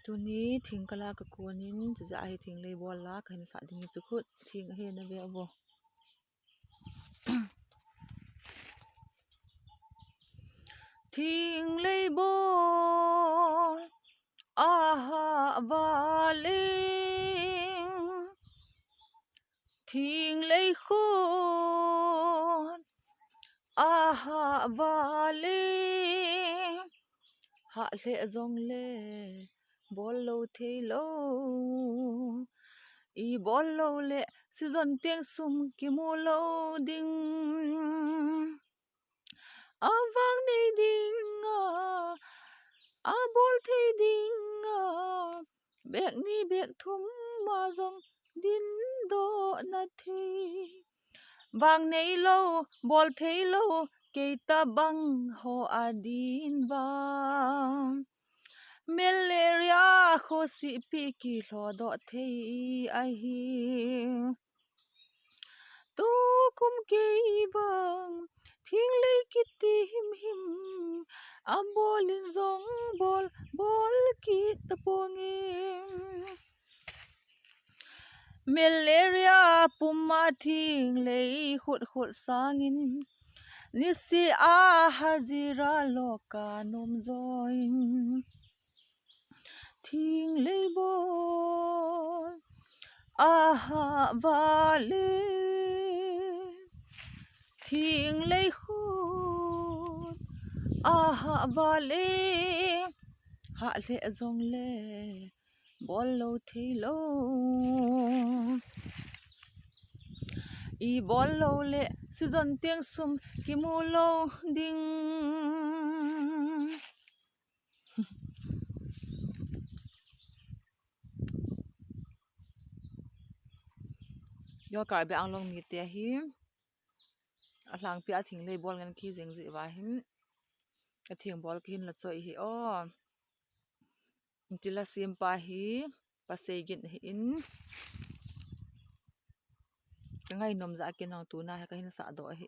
tu ni thing kala ka kuanin cha hi thing lei bol la khain sa ding chu khut thing he na ve abo thing lei bol aha valing thing lei khôn aha valing ha le zong le bol lo thei lo I bol lo le si zon teng sum ki mu lo ding avang nei ding a bol thei ding bek ni bek thum ma zong din do na thei vang nei lo bol thei lo ke ta bang ho adin vang malaria khosi pi ki hlodo thei a hi tu kum ke bang thing lei ki ti him him a bolin zong bol ki ta pongim malaria puma thing lei khut sangin nisi a hajira loka nom join thing lei bol aha vale thing lei khut aha vale ha le zong le bol lo thei lo I bol lo le si zon tiang sum ki mu lo ding yo kar be ang long mi te hi a hlang pia thing lei bol ngan ki jeng ji wa him a thing bol kin la choi hi o intila sim pa hi pasei gin hi in ngai nom za ke nang tu na ha ka hin sa do hi